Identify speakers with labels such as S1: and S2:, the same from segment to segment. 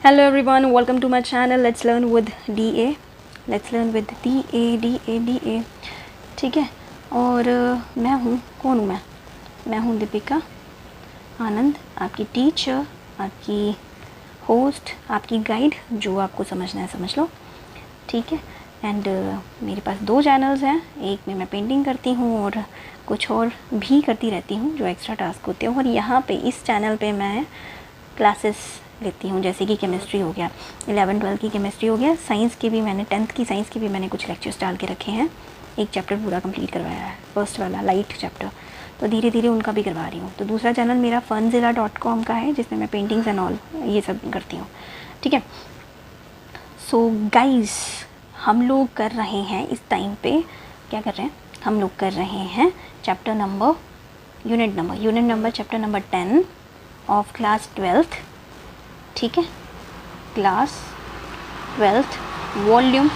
S1: Hello everyone, welcome to my channel. Let's learn with DA. Let's learn with DA. ठीक है। और मैं हूँ, कौन हूँ मैं हूँ दीपिका आनंद, आपकी टीचर, आपकी होस्ट, आपकी गाइड। जो आपको समझना है समझ लो, ठीक है। एंड मेरे पास 2 चैनल्स हैं। एक में मैं पेंटिंग करती हूँ और कुछ और भी करती रहती हूँ जो एक्स्ट्रा टास्क होते हैं। और यहाँ पे इस चैनल पे मैं क्लासेस लेती हूँ, जैसे कि केमिस्ट्री हो गया, 11-12 की केमिस्ट्री हो गया, साइंस के भी मैंने 10th की साइंस के भी मैंने कुछ लेक्चर्स डाल के रखे हैं। एक चैप्टर पूरा कंप्लीट करवाया है, फर्स्ट वाला लाइट चैप्टर, तो धीरे धीरे उनका भी करवा रही हूँ। तो दूसरा चैनल मेरा funzilla.com का है, जिसमें मैं पेंटिंग्स एंड ऑल ये सब करती हूँ, ठीक है। सो गाइज, हम लोग कर रहे हैं इस टाइम पे, क्या कर रहे हैं हम लोग, कर रहे हैं unit number chapter number 10 of class 12th, ठीक है। क्लास 12th वॉल्यूम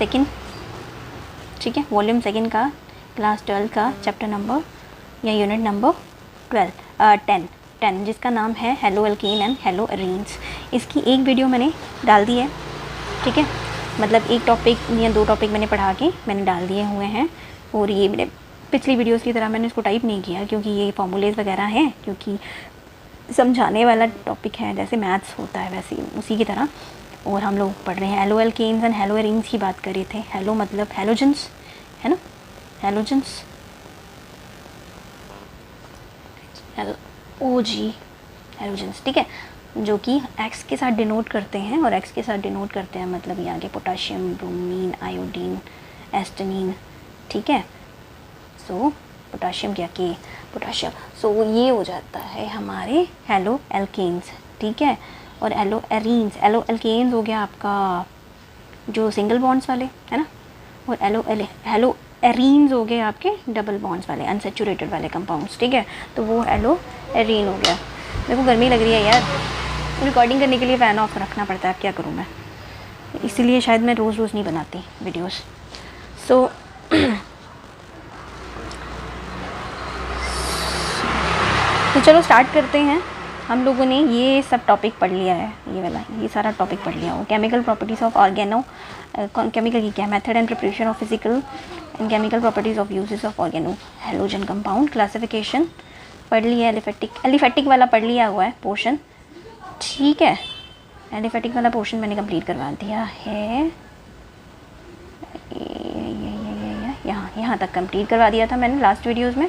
S1: 2, ठीक है। वॉल्यूम 2 का क्लास 12 का चैप्टर नंबर या यूनिट नंबर 10, जिसका नाम है halo alkane and halo arenes. इसकी एक वीडियो मैंने डाल दी है, ठीक है। मतलब एक टॉपिक या 2 टॉपिक मैंने डाल दिए हुए हैं। और ये मेरे पिछली वीडियोस की तरह मैंने इसको टाइप नहीं किया, क्योंकि ये फॉर्मूलेज वगैरह हैं, क्योंकि समझाने वाला टॉपिक है, जैसे मैथ्स होता है वैसे उसी की तरह। और हम लोग पढ़ रहे हैं halo alkanes and halo arenes की बात कर रहे थे। हेलो मतलब हेलोजेंस है ना, हेलोजेंस, हेलोजेंस, ठीक है, जो कि एक्स के साथ डिनोट करते हैं। और एक्स के साथ डिनोट करते हैं मतलब ये आगे पोटाशियम, ब्रोमीन, आयोडीन, एस्टेनिन, ठीक है। सो पोटाशियम क्या कि पोटाशियम, सो ये हो जाता है हमारे हेलो एल्केन्स, ठीक है। और हेलो एल्केन्स हो गया आपका जो सिंगल बॉन्ड्स वाले है ना, और हेलो एरीन्स हो गए आपके डबल बॉन्ड्स वाले, अनसेचुरेटेड वाले कंपाउंड्स, ठीक है। तो वो हेलो एरीन हो गया। मेरे को गर्मी लग रही है यार, रिकॉर्डिंग करने के लिए फ़ैन ऑफ रखना पड़ता है, अब क्या करूँ मैं, इसीलिए शायद मैं रोज़ नहीं बनाती वीडियोस। सो तो चलो स्टार्ट करते हैं। हम लोगों ने ये सब टॉपिक पढ़ लिया है, ये सारा टॉपिक पढ़ लिया हो। केमिकल प्रॉपर्टीज़ ऑफ केमिकल की क्या, method and preparation of physical and chemical properties of uses of organo halogen compound, classification पढ़ लिया, एलिफेटिक वाला पढ़ लिया हुआ है पोर्शन, ठीक है। एलिफेटिक वाला पोर्शन मैंने कंप्लीट करवा दिया है, यहाँ तक कंप्लीट करवा दिया था मैंने लास्ट वीडियोज़ में,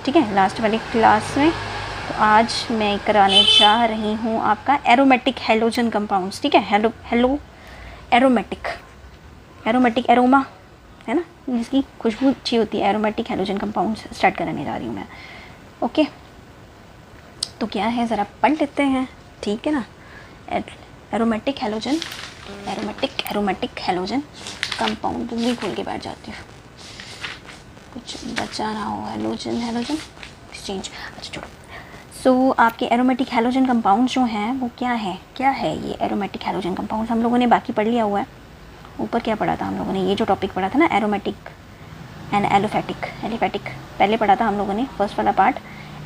S1: ठीक है, लास्ट वाली क्लास में। तो आज मैं कराने जा रही हूँ आपका एरोमेटिक हेलोजन कंपाउंड्स, ठीक है। हेलो एरोमेटिक एरोमा है ना, जिसकी खुशबू अच्छी होती है, एरोमेटिक हेलोजन कंपाउंड्स स्टार्ट कराने जा रही हूँ मैं, ओके। तो क्या है ज़रा पढ़ लेते हैं, ठीक है ना। एरोमेटिक हेलोजन कंपाउंड, बुक भी खोल के बैठ जाती हूँ, कुछ बचा ना हो। हेलोजन एक्सचेंज, अच्छा छोड़ो। सो आपके एरोमेटिक हेलोजन कंपाउंड जो हैं वो क्या है ये एरोमेटिक हेलोजन कंपाउंड्स हम लोगों ने बाकी पढ़ लिया हुआ है। ऊपर क्या पढ़ा था हम लोगों ने, ये जो टॉपिक पढ़ा था ना, एरोमेटिक एंड एलिफेटिक पहले पढ़ा था हम लोगों ने, फर्स्ट वाला part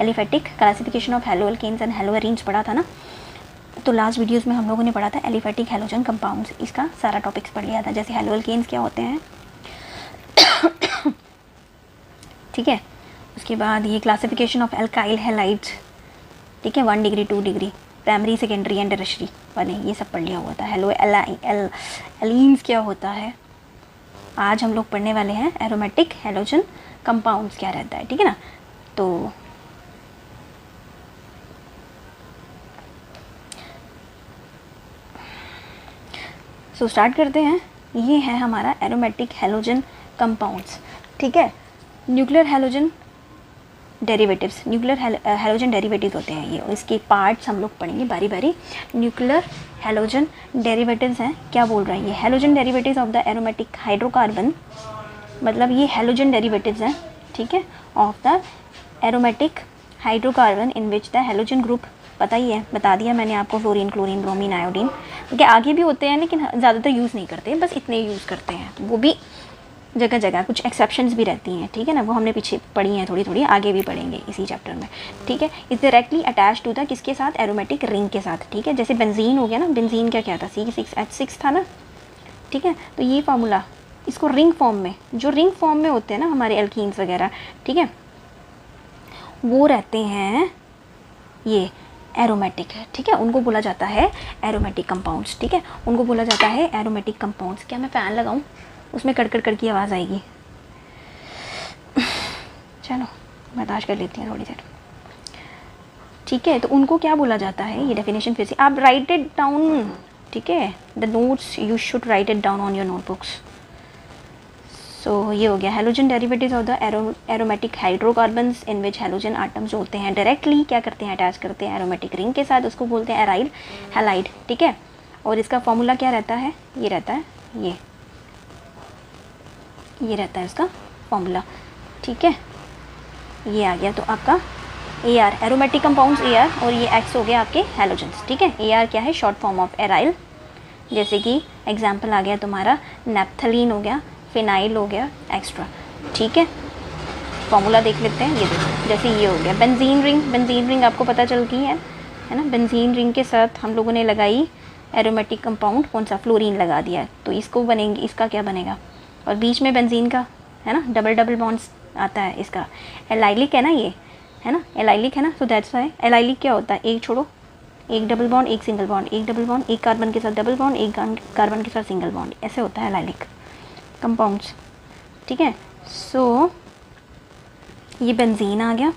S1: aliphatic, classification of halo alkanes and halo arenes पढ़ा था ना। तो लास्ट वीडियोज़ में हम लोगों ने पढ़ा था एलिफेटिक हेलोजन कंपाउंड्स, इसका सारा टॉपिक्स पढ़ लिया था, जैसे हेलो एल्केन्स क्या होते हैं, ठीक है। उसके बाद ये क्लासिफिकेशन ऑफ एल्काइल हैलाइड्स, ठीक है, 1 degree 2 degree, primary secondary and tertiary वाले, ये सब पढ़ लिया हुआ था। हेलो एलीन्स क्या होता है, आज हम लोग पढ़ने वाले हैं एरोमेटिक हेलोजन कंपाउंड्स क्या रहता है, ठीक है ना। तो स्टार्ट करते हैं। ये है हमारा एरोमेटिक हेलोजन कंपाउंड्स, ठीक है। Nuclear halogen derivatives, halogen derivatives होते हैं ये, इसके पार्ट्स हम लोग पढ़ेंगे बारी बारी। न्यूक्लियर हेलोजन डेरिवेटिव्स हैं, क्या बोल रहा है ये, halogen derivatives of the aromatic hydrocarbon, मतलब ये हेलोजन डेरिवेटिव्स हैं, ठीक है, of the aromatic hydrocarbon in which the halogen group, पता ही है, बता दिया मैंने आपको, फ्लोरीन, क्लोरीन, ब्रोमीन, आयोडीन, क्योंकि आगे भी होते हैं लेकिन ज़्यादातर यूज़ नहीं करते, बस इतने यूज़ करते हैं, तो वो भी जगह जगह कुछ एक्सेप्शंस भी रहती हैं, ठीक है ना, वो हमने पीछे पढ़ी हैं, थोड़ी थोड़ी आगे भी पढ़ेंगे इसी चैप्टर में, ठीक है। Is directly attach to the किसके साथ, एरोमेटिक रिंग के साथ, ठीक है। जैसे बेंजीन हो गया ना, बेंजीन का क्या था, C6H6 था ना, ठीक है। तो ये फार्मूला इसको रिंग फॉर्म में, जो रिंग फॉर्म में होते हैं ना हमारे एल्कीन्स वगैरह, ठीक है, वो रहते हैं ये एरोमेटिक, ठीक है, उनको बोला जाता है एरोमेटिक कंपाउंड्स, ठीक है, उनको बोला जाता है एरोमेटिक कंपाउंड्स। क्या मैं फ़ैन लगाऊं, उसमें कड़कड़ की आवाज़ आएगी, चलो बर्दाश्त कर लेती हैं थोड़ी देर, ठीक है। तो उनको क्या बोला जाता है, ये डेफिनेशन फिर से आप राइट इट डाउन, ठीक है, the notes you should write it down on your notebooks. So ये हो गया halogen derivatives of the aromatic hydrocarbons in which halogen atoms जो होते हैं डायरेक्टली क्या करते हैं, अटैच करते हैं एरोमेटिक रिंग के साथ, उसको बोलते हैं एराइल हैलाइड, ठीक है। और इसका फॉर्मूला क्या रहता है, ये रहता है ये रहता है इसका फॉर्मूला, ठीक है। ये आ गया तो आपका AR एरोमेटिक कंपाउंड्स AR, और ये X हो गया आपके हैलोजन्स, ठीक है। AR क्या है, शॉर्ट फॉर्म ऑफ एराइल, जैसे कि एग्जाम्पल आ गया तुम्हारा नैप्थलीन हो गया, फिनाइल हो गया, एक्स्ट्रा, ठीक है। फॉर्मूला देख लेते हैं, ये देखो, जैसे ये हो गया बेंजीन रिंग, बेंजीन रिंग आपको पता चल गई है ना, बेंजीन रिंग के साथ हम लोगों ने लगाई एरोमेटिक कंपाउंड, कौन सा, फ्लोरीन लगा दिया, तो इसको बनेंगे, इसका क्या बनेगा, और बीच में बेंजीन का है ना, डबल बॉन्ड्स आता है, इसका एलाइलिक है ना, ये है ना, एलाइलिक है ना, तो दैट्स वाई एलाइलिक क्या होता है, एक छोड़ो, एक डबल बॉन्ड, एक सिंगल बॉन्ड, एक डबल बॉन्ड, एक कार्बन के साथ डबल बॉन्ड, एक कार्बन के साथ सिंगल बॉन्ड, ऐसे होता है एलाइलिक कंपाउंड्स, ठीक है। सो ये बेंजीन आ गया,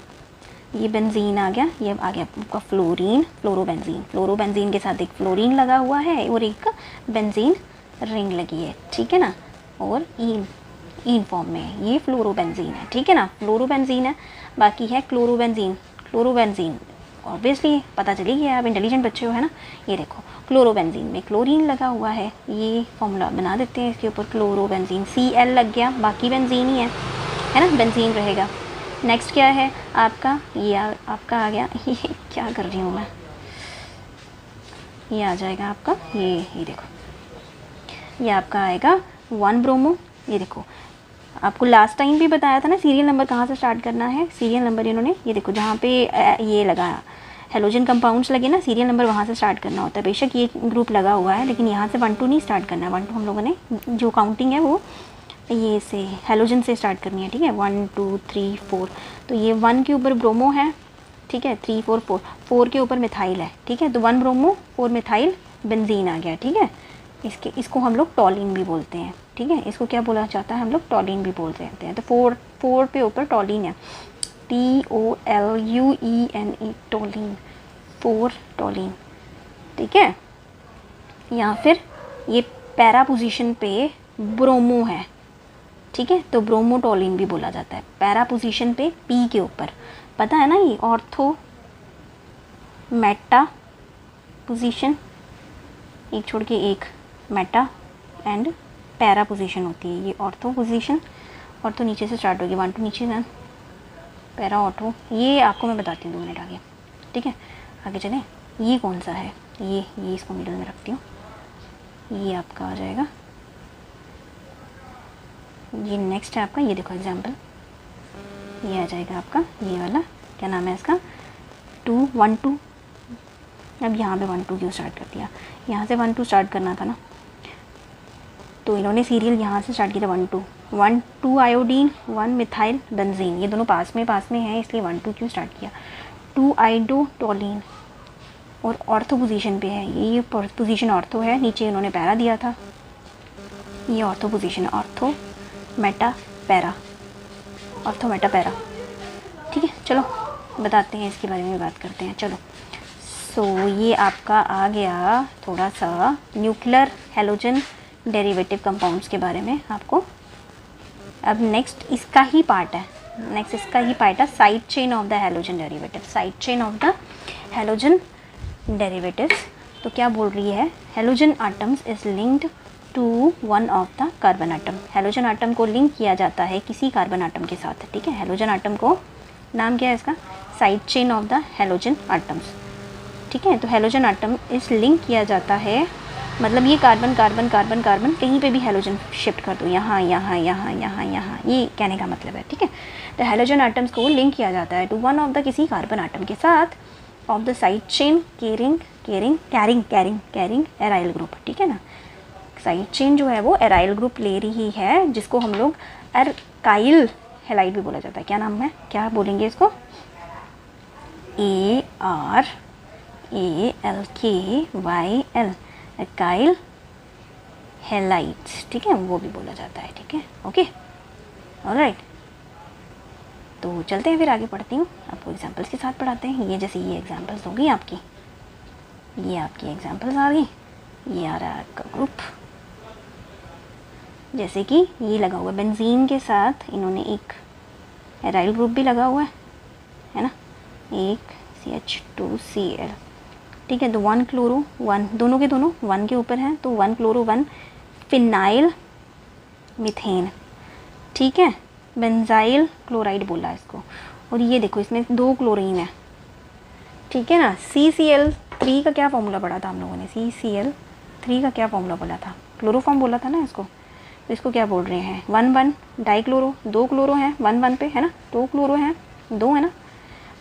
S1: ये बेंजीन आ गया, ये आ गया आपका फ्लोरीन, फ्लोरोबेंजीन, फ्लोरोबेंजीन के साथ एक फ्लोरीन लगा हुआ है और एक बेंजीन रिंग लगी है, ठीक है ना, और इन फॉर्म में है, ये फ्लोरोबेंजीन है, ठीक है ना, फ्लोरोबेंजीन है। बाकी है क्लोरोबेंजीन, क्लोरोबेंजीन ऑब्वियसली पता चली गया, आप इंटेलिजेंट बच्चे हो, है ना। ये देखो क्लोरोबेंजीन में क्लोरीन लगा हुआ है, ये फॉर्मूला बना देते हैं इसके ऊपर, क्लोरोबेंजीन Cl लग गया, बाकी बेंजीन ही है ना, बेंजीन रहेगा। नेक्स्ट क्या है आपका, ये आपका आ गया, ये क्या कर रही हूँ मैं, ये आ जाएगा आपका, ये देखो, ये आपका आएगा 1 ब्रोमो। ये देखो आपको लास्ट टाइम भी बताया था ना सीरियल नंबर कहाँ से स्टार्ट करना है, सीरियल नंबर इन्होंने, ये देखो जहाँ पे ये लगा हेलोजन कंपाउंड्स लगे ना, सीरियल नंबर वहाँ से स्टार्ट करना होता है। बेशक ये ग्रुप लगा हुआ है, लेकिन यहाँ से 1 2 नहीं स्टार्ट करना है, 1 2 हम लोगों ने जो काउंटिंग है वो ये से हेलोजन से स्टार्ट करनी है, ठीक है। 1 2 3 4, तो ये 1 के ऊपर ब्रोमो है, ठीक है, 3 4 4 के ऊपर मिथाइल है, ठीक है, तो 1 ब्रोमो 4 मिथाइल बेंजीन आ गया, ठीक है। इसको हम लोग टॉलिन भी बोलते हैं, ठीक है, इसको क्या बोला जाता है, हम लोग टॉलिन भी बोलते हैं। तो 4 पे ऊपर टॉलिन है, TOLUENE, टॉलिन, 4 टॉलिन, ठीक है। या फिर ये पैरा पोजीशन पे ब्रोमो है, ठीक है, तो ब्रोमोटोलिन भी बोला जाता है। पैरा पोजीशन पे P के ऊपर, पता है ना, ये ऑर्थो मेटा पोजीशन, एक छोड़ के एक मेटा एंड पैरा पोजीशन होती है, ये ऑर्थो पोजीशन, ऑर्थो नीचे से स्टार्ट होगी, 1 2 नीचे से पैरा ऑर्थो, ये आपको मैं बताती हूँ 2 मिनट आगे, ठीक है। आगे चलें, ये कौन सा है, ये इसको मिडल में रखती हूँ, ये आपका आ जाएगा, ये नेक्स्ट है आपका, ये देखो एग्जाम्पल, ये आ जाएगा आपका ये वाला, क्या नाम है इसका, 2 1 2, अब यहाँ पे 1 2 क्यों स्टार्ट कर दिया, यहाँ से 1 2 स्टार्ट करना था ना, तो इन्होंने सीरियल यहाँ से स्टार्ट किया था 1 2 आयोडीन, 1 मिथाइल बेंजीन, ये दोनों पास में हैं, इसलिए 1 2 क्यों स्टार्ट किया, 2 आइडोटोलिन, और ऑर्थो पोजीशन पे है, ये पोजीशन ऑर्थो है, नीचे इन्होंने पैरा दिया था, ये ortho position, ortho Meta para, ortho Meta para, ठीक है। चलो बताते हैं, इसके बारे में बात करते हैं, चलो। सो ये आपका आ गया थोड़ा सा न्यूक्लियर हैलोजन डेरिवेटिव कंपाउंड्स के बारे में आपको। अब नेक्स्ट इसका ही पार्ट है, side chain of the halogen derivative, side chain of the halogen derivatives. तो क्या बोल रही है, halogen atoms is linked to 1 of the carbon atom, halogen atom को लिंक किया जाता है किसी कार्बन आटम के साथ, ठीक है। हैलोजन आटम को नाम क्या है इसका, side chain of the halogen atoms, ठीक है। तो हैलोजन आटम इस लिंक किया जाता है मतलब ये कार्बन कार्बन कार्बन कार्बन कहीं पे भी हेलोजन शिफ्ट कर दो, यहाँ यहाँ यहाँ यहाँ यहाँ, ये कहने का मतलब है, ठीक है। तो हेलोजन आटम्स को लिंक किया जाता है टू वन ऑफ द किसी कार्बन आटम के साथ of the side chain carrying aryl group, ठीक है ना। साइड चेन जो है वो एराइल ग्रुप ले रही है, जिसको हम लोग एरकाइल हैलाइड भी बोला जाता है। क्या नाम है, क्या बोलेंगे इसको, ARALKYL, एरकाइल हैलाइड, ठीक है, वो भी बोला जाता है, ठीक है, ओके, ऑलराइट। तो चलते हैं फिर आगे पढ़ती हूँ, आपको एग्जांपल्स के साथ पढ़ाते हैं। ये जैसे ये एग्जांपल्स होगी आपकी, ये आपकी एग्जांपल्स आ गई, ये आ रहा है आपका ग्रुप। जैसे कि ये लगा हुआ है बेंजीन के साथ, इन्होंने एक एराइल ग्रुप भी लगा हुआ है ना, एक CH2Cl, ठीक है। तो 1 क्लोरो 1, दोनों के दोनों 1 के ऊपर हैं, तो 1 क्लोरो 1 फिनाइल मीथेन, ठीक है, बेंजाइल क्लोराइड बोला इसको। और ये देखो इसमें 2 क्लोरीन है, ठीक है ना। CCl3 का क्या फॉर्मूला पढ़ा था हम लोगों ने, CCl3 का क्या फॉर्मूला बोला था, क्लोरोफॉर्म बोला था ना इसको। तो इसको क्या बोल रहे हैं, 1 डाइक्लोरो, 2 क्लोरो हैं 1 पे, है ना, 2 क्लोरो हैं, 2 है ना।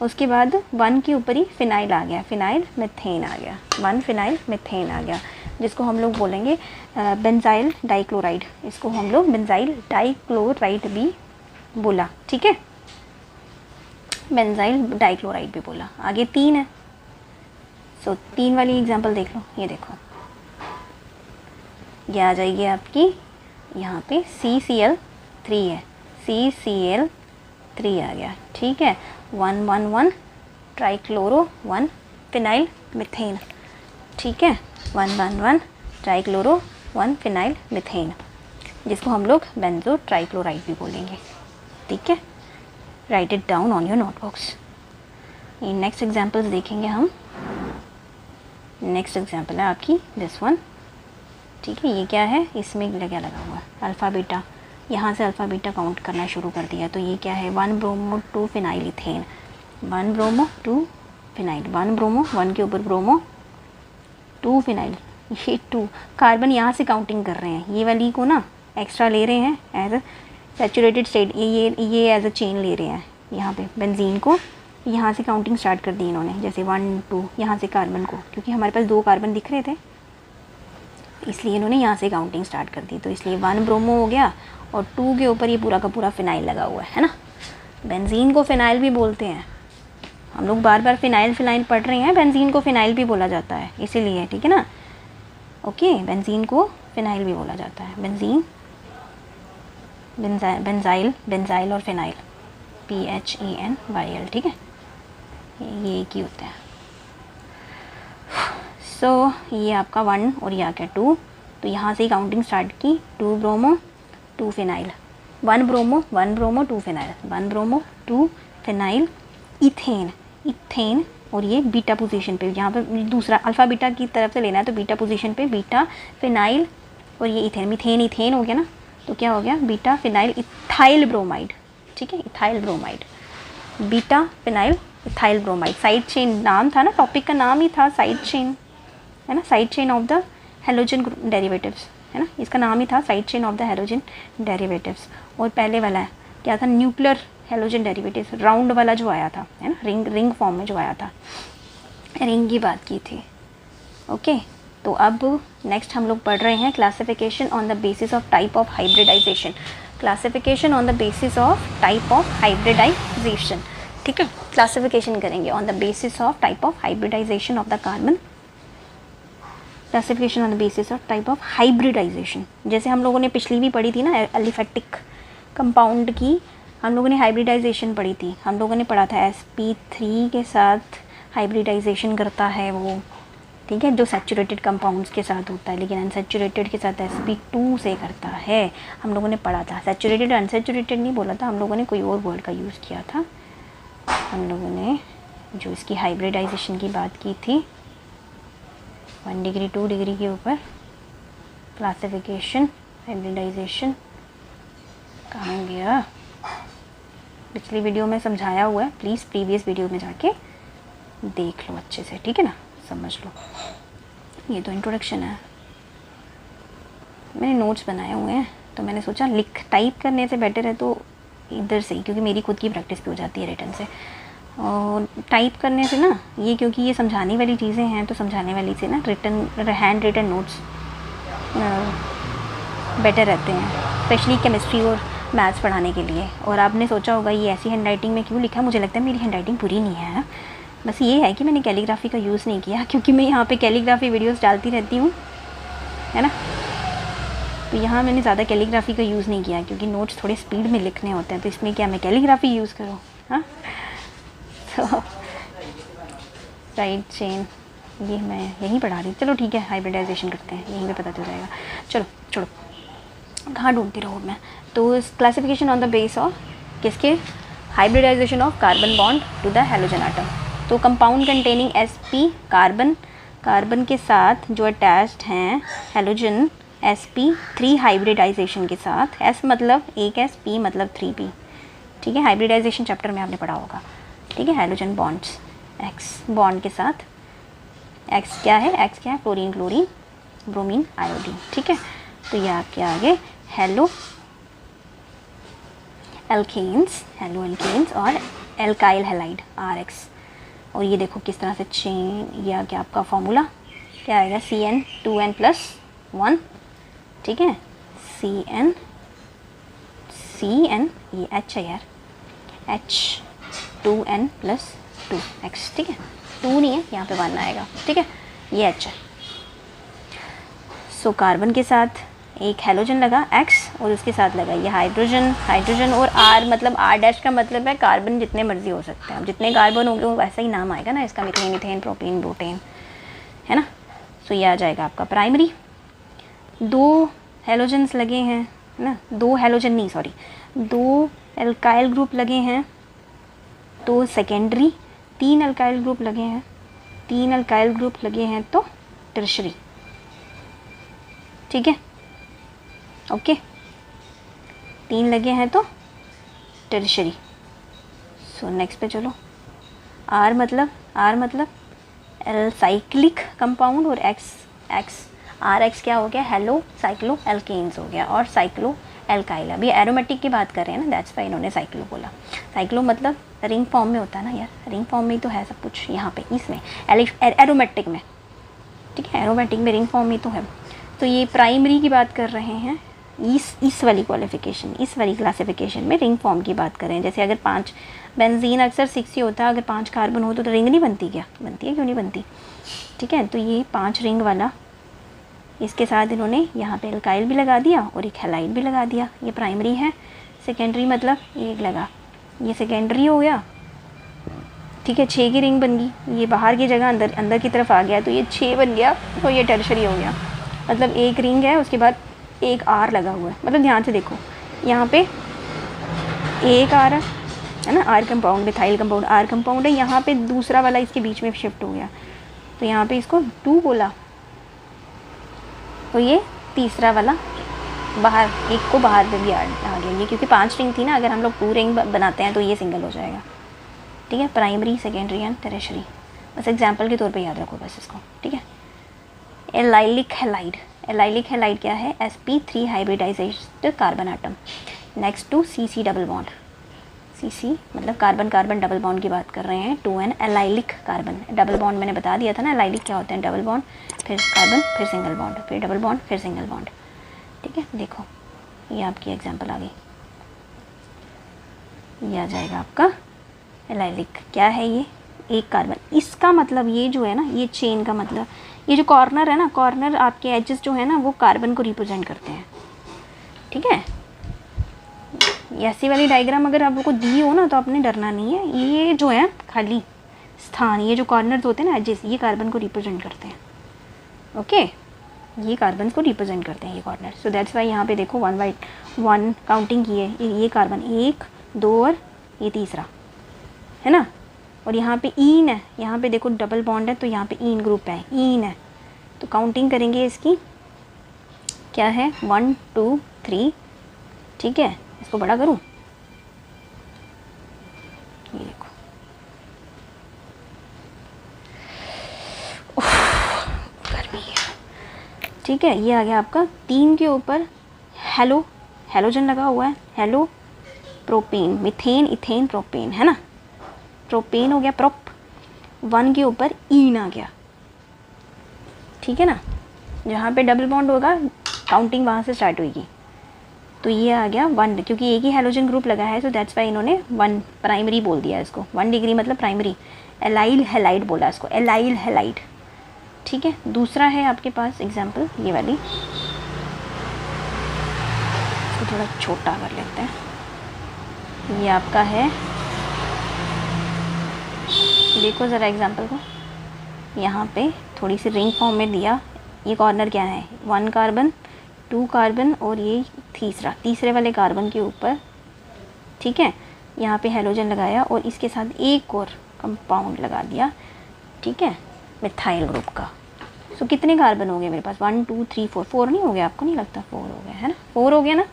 S1: उसके बाद 1 के ऊपर ही फिनाइल आ गया, फिनाइल मीथेन आ गया, 1 फिनाइल मीथेन आ गया, जिसको हम लोग बोलेंगे बेंजाइल डाइक्लोराइड। इसको हम लोग बेंजाइल डाइक्लोराइड भी बोला, ठीक है, बेंजाइल डाइक्लोराइड भी बोला। आगे 3 है, सो 3 वाली एग्जांपल देख लो, ये देखो, ये आ जाएगी आपकी यहाँ पे CCl3 है, CCl3 आ गया, ठीक है। 1 ट्राइक्लोरो 1 फिनाइल मीथेन, ठीक है, 1 ट्राइक्लोरो 1 फिनाइल मीथेन, जिसको हम लोग बेंजो ट्राइक्लोराइड भी बोलेंगे, ठीक है। Right it down on your notebooks. ये नेक्स्ट एग्जांपल्स देखेंगे हम। नेक्स्ट एग्जांपल है आपकी दिस वन, ठीक है। ये क्या है, इसमें क्या लगा हुआ है, अल्फ़ा बीटा, यहाँ से अल्फ़ा बीटा काउंट करना शुरू कर दिया। तो ये क्या है, 1 bromo 2 phenyl ethane, 1 bromo 2 phenyl, 1 bromo 1 के ऊपर ब्रोमो 2 फिनाइल, ये 2 कार्बन यहाँ से काउंटिंग कर रहे हैं, ये वाली को ना एक्स्ट्रा ले रहे हैं एज अ सैचुरेटेड स्टेट, ये एज अ चेन ले रहे हैं यहाँ पे बेंजीन को, यहाँ से काउंटिंग स्टार्ट कर दी इन्होंने, जैसे 1 2 यहाँ से कार्बन को, क्योंकि हमारे पास 2 कार्बन दिख रहे थे इसलिए इन्होंने यहाँ से काउंटिंग स्टार्ट कर दी। तो इसलिए 1 ब्रोमो हो गया और 2 के ऊपर ये पूरा का पूरा फिनाइल लगा हुआ है ना। बेंजीन को फिनाइल भी बोलते हैं, हम लोग बार बार फिनाइल पढ़ रहे हैं, बेंजीन को फिनाइल भी बोला जाता है इसीलिए, ठीक है ना, ओके। बेंजीन को फिनाइल भी बोला जाता है, बेंजीन बेंजाइल और फिनाइल, PHENYL, ठीक है, ये एक ही होता है। सो ये आपका 1 और ये आ गया 2, तो यहाँ से ही काउंटिंग स्टार्ट की, 2 bromo 2 phenyl, 1 bromo 2 phenyl, 1 bromo 2 phenyl ethane, और ये बीटा पोजीशन पे, यहाँ पे दूसरा अल्फ़ा बीटा की तरफ से लेना है, तो बीटा पोजीशन पे बीटा फिनाइल और ये इथेन हो गया ना, तो क्या हो गया, बीटा फिनाइल इथाइल ब्रोमाइड, ठीक है, ethyl bromide, beta phenyl ethyl bromide. Side chain नाम था ना, टॉपिक का नाम ही था साइड चेन, है ना, side chain of the halogen derivatives, है ना, इसका नाम ही था side chain of the halogen derivatives. और पहले वाला क्या था, न्यूक्लियर हेलोजन डेरिवेटिव्स, राउंड वाला जो आया था, है ना, रिंग फॉर्म में जो आया था, रिंग की बात की थी, ओके। तो अब नेक्स्ट हम लोग पढ़ रहे हैं classification on the basis of type of hybridisation, classification on the basis of type of hybridisation, ठीक है। क्लासिफिकेशन करेंगे on the basis of type of hybridisation of the carbon, classification on the basis of type of hybridisation. जैसे हम लोगों ने पिछली भी पढ़ी थी ना, एलिफेटिक कंपाउंड की हम लोगों ने हाइब्रिडाइजेशन पढ़ी थी, हम लोगों ने पढ़ा था sp3 के साथ हाइब्रिडाइजेशन करता है वो, ठीक है, जो सैचुरेटेड कंपाउंड्स के साथ होता है, लेकिन अनसैचुरेटेड के साथ sp2 से करता है, हम लोगों ने पढ़ा था। सैचुरेटेड अनसैचुरेटेड नहीं बोला था हम लोगों ने, कोई और वर्ड का यूज़ किया था, हम लोगों ने जो इसकी हाइब्रिडाइजेशन की बात की थी 1 डिग्री 2 डिग्री के ऊपर, क्लासिफिकेशन हाइब्रिडाइजेशन कहाँ गया, पिछली वीडियो में समझाया हुआ है, प्लीज़ प्रीवियस वीडियो में जाके देख लो अच्छे से, ठीक है ना, समझ लो। ये तो इंट्रोडक्शन है, मैंने नोट्स बनाए हुए हैं, तो मैंने सोचा टाइप करने से बेटर है तो इधर से ही, क्योंकि मेरी खुद की प्रैक्टिस भी हो जाती है रिटन से। और टाइप करने से ना ये, क्योंकि ये समझाने वाली चीज़ें हैं, तो समझाने वाली से ना हैंड रिटन नोट्स बेटर रहते हैं, स्पेशली केमिस्ट्री और मैथ्स पढ़ाने के लिए। और आपने सोचा होगा ये ऐसी हैंड राइटिंग में क्यों लिखा है, मुझे लगता है मेरी हैंड राइटिंग पूरी नहीं है, बस ये है कि मैंने कैलीग्राफी का यूज़ नहीं किया, क्योंकि मैं यहाँ पे कैलीग्राफी वीडियोस डालती रहती हूँ, है ना। तो यहाँ मैंने ज़्यादा कैलीग्राफी का यूज़ नहीं किया, क्योंकि नोट्स थोड़े स्पीड में लिखने होते हैं, तो इसमें क्या मैं कैलीग्राफी यूज़ करूँ। हाँ, तो साइड चेन ये मैं यहीं पढ़ा रही, चलो ठीक है, हाइब्रिडाइजेशन करते हैं, यहीं पे पता चल जाएगा। चलो छोड़ो, कहाँ ढूंढती रहूँ मैं। तो classification on the base of किसके, hybridization of carbon bond to the halogen atom. तो कंपाउंड कंटेनिंग sp कार्बन के साथ जो अटैच्ड हैं हेलोजन sp3 हाइब्रिडाइजेशन के साथ, s मतलब एक s, p मतलब 3p, ठीक है। हाइब्रिडाइजेशन चैप्टर में आपने पढ़ा होगा, ठीक है। हेलोजन बॉन्ड्स x बॉन्ड के साथ, x क्या है, फ्लोरीन क्लोरीन ब्रोमीन आयोडीन, ठीक है। तो ये आपके आगे हेलो एल्केन्स और एल्काइल हैलाइड RX। और ये देखो किस तरह से चेन, या क्या आपका फॉर्मूला क्या आएगा, CN2N+1, ठीक है। CN ये H है यार, H2N+2X, ठीक है। 2 नहीं है यहाँ पे 1 आएगा, ठीक है, ये H है। सो कार्बन के साथ एक हेलोजन लगा X, और उसके साथ लगा ये हाइड्रोजन और R, मतलब R' का मतलब है कार्बन जितने मर्जी हो सकते हैं, अब जितने कार्बन होंगे वो वैसा ही नाम आएगा ना इसका, मीथेन प्रोपेन ब्यूटेन, है ना। सो ये आ जाएगा आपका प्राइमरी। 2 हेलोजन्स लगे हैं, है ना, 2 हेलोजन नहीं, सॉरी 2 एल्काइल ग्रुप लगे हैं, तो सेकेंडरी। 3 एल्काइल ग्रुप लगे हैं, 3 एल्काइल ग्रुप लगे हैं तो टर्शरी, ठीक है, ओके। 3 लगे हैं तो टर्शरी। सो नेक्स्ट पे चलो, R मतलब साइक्लिक कंपाउंड, और RX क्या हो गया, हेलो साइक्लो एल्केन्स हो गया, और साइक्लो एल्काइल। अभी एरोमेटिक की बात कर रहे हैं ना, दैट्स वाई इन्होंने साइक्लो बोला। साइक्लो मतलब रिंग फॉर्म में होता है ना यार, रिंग फॉर्म में ही तो है सब कुछ यहाँ पे, इसमें एरोमेटिक में, ठीक है, एरोमेटिक में रिंग फॉर्म में तो है। तो ये प्राइमरी की बात कर रहे हैं, इस वाली क्वालिफिकेशन, इस वाली क्लासिफिकेशन में रिंग फॉर्म की बात करें। जैसे अगर 5 बेंजीन अक्सर 6 ही होता है, अगर 5 कार्बन हो तो रिंग नहीं बनती, क्या बनती है, क्यों नहीं बनती, ठीक है। तो ये 5 रिंग वाला, इसके साथ इन्होंने यहाँ पे एल्काइल भी लगा दिया और एक हैलाइड भी लगा दिया, ये प्राइमरी है। सेकेंडरी मतलब एक लगा, ये सेकेंडरी हो गया, ठीक है। 6 की रिंग बन गई, ये बाहर की जगह अंदर की तरफ आ गया, तो ये 6 बन गया, तो ये टर्शरी हो गया। मतलब एक रिंग है, उसके बाद एक R लगा हुआ है, मतलब ध्यान से देखो यहाँ पे एक R है ना, R compound, methyl compound R compound है, यहाँ पे दूसरा वाला इसके बीच में शिफ्ट हो गया, तो यहाँ पे इसको 2 बोला, तो ये तीसरा वाला बाहर, एक को बाहर पे भी आ गया ये, क्योंकि 5 रिंग थी ना, अगर हम लोग 2 रिंग बनाते हैं तो ये सिंगल हो जाएगा, ठीक है। प्राइमरी, सेकेंडरी एंड टर्शरी, बस एग्जाम्पल के तौर पे याद रखो बस इसको, ठीक है। एलाइलिक हैलाइड क्या है, sp3 hybridised carbon atom next to CC double bond, CC मतलब कार्बन कार्बन डबल बॉन्ड की बात कर रहे हैं, 2N allylic carbon. Double bond मैंने बता दिया था ना, एलाइलिक क्या होते हैं, डबल बॉन्ड फिर कार्बन फिर सिंगल बॉन्ड फिर डबल बॉन्ड फिर सिंगल बॉन्ड, ठीक है। देखो ये आपकी एग्जांपल आ गई, ये आ जाएगा आपका एलाइलिक, क्या है ये, एक कार्बन। इसका मतलब ये जो है ना, ये चेन का मतलब, ये जो कॉर्नर है ना, कॉर्नर आपके एजेस जो है ना, वो कार्बन को रिप्रेजेंट करते हैं, ठीक है। ऐसी वाली डायग्राम अगर आपको दी हो ना, तो आपने डरना नहीं है, ये जो है खाली स्थान, ये जो कॉर्नर्स होते हैं ना एजेस, ये कार्बन को रिप्रेजेंट करते हैं, ओके, ये कार्बन को रिप्रेजेंट करते हैं ये कॉर्नर। सो दैट्स वाई यहाँ पे देखो 1 बाई 1 काउंटिंग की है, ये कार्बन 1 2 और ये तीसरा है ना, और यहाँ पे ईन है, यहाँ पे देखो डबल बॉन्ड है, तो यहाँ पे ईन ग्रुप है, ईन है, तो काउंटिंग करेंगे इसकी, क्या है 1 2 3, ठीक है। इसको बड़ा करूँ, ये देखो, गर्मी है, ठीक है, ये आ गया आपका 3 के ऊपर हेलोजन लगा हुआ है, hello propane, methane, ethane, propane, है ना, प्रोपेन हो गया प्रोप। 1 के ऊपर ईन आ गया, ठीक है ना, जहाँ पे डबल बॉन्ड होगा काउंटिंग वहाँ से स्टार्ट होगी। तो ये आ गया 1, क्योंकि एक ही हेलोजन ग्रुप लगा है, सो दैट्स वाई इन्होंने 1 प्राइमरी बोल दिया इसको। 1 डिग्री मतलब प्राइमरी, एलाइल हेलाइड बोला इसको, एलाइल हेलाइड। ठीक है, दूसरा है आपके पास एग्जाम्पल ये वाली, इसको थोड़ा छोटा कर लेते हैं। ये आपका है, देखो ज़रा एग्जाम्पल को, यहाँ पे थोड़ी सी रिंग फॉर्म में दिया। ये कॉर्नर क्या है, 1 कार्बन 2 कार्बन और ये तीसरे वाले कार्बन के ऊपर, ठीक है, यहाँ पे हेलोजन लगाया और इसके साथ एक और कंपाउंड लगा दिया, ठीक है, मिथाइल ग्रुप का। सो कितने कार्बन हो गए मेरे पास, 1 2 3 4, 4 नहीं हो गया, आपको नहीं लगता 4 हो गया है ना, 4 हो गया ना,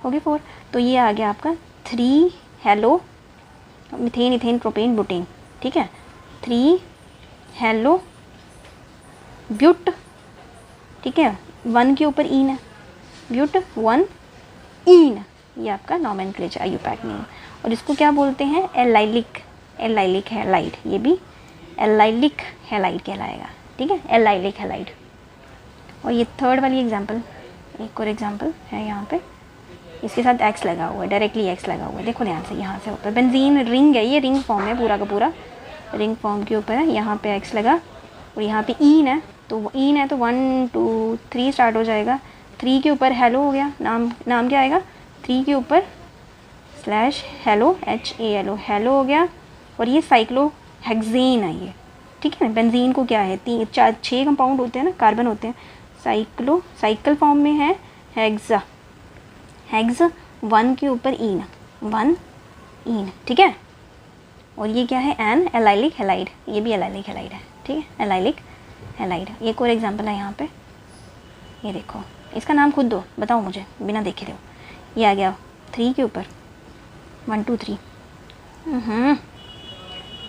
S1: हो गया 4। तो ये आ गया आपका 3 hello methane, ethane, propane, butane, ठीक है, 3 हेलो ब्यूट, ठीक है, 1 के ऊपर ईन है, ब्यूट 1 ईन, ये आपका नॉमेनक्लेचर आईयूपैक नेम। और इसको क्या बोलते हैं, एलाइलिक हैलाइड, ये भी एलाइलिक हैलाइड कहलाएगा, ठीक है, एलाइलिक हैलाइड। और ये थर्ड वाली एग्जांपल, एक और एग्जांपल है यहाँ पे, इसके साथ एक्स लगा हुआ है, डायरेक्टली एक्स लगा हुआ है, देखो ध्यान से, यहाँ से होता है बेंजीन, रिंग है, ये रिंग फॉर्म है पूरा का पूरा, रिंग फॉर्म के ऊपर है, यहाँ पे एक्स लगा और यहाँ पे ईन है, तो ईन है तो 1 2 3 स्टार्ट हो जाएगा। 3 के ऊपर हेलो हो गया, नाम क्या आएगा, 3 के ऊपर स्लैश हेलो HALO, हेलो हो गया। और ये साइक्लोहेक्सेन है ये, ठीक है ना, बेंजीन को क्या है, 6 कंपाउंड होते हैं ना, कार्बन होते हैं, साइकिल फॉर्म में है हेक्सा, 1 के ऊपर ईन, 1 ईन, ठीक है। और ये क्या है, एन एलाइलिक हैलाइड, ये भी एलाइलिक हैलाइड है, ठीक है, एलाइलिक हैलाइड। एक और एग्जांपल है यहाँ पे, ये देखो, इसका नाम खुद दो, बताओ मुझे बिना देखे दो। ये आ गया 3 के ऊपर 1 2 3,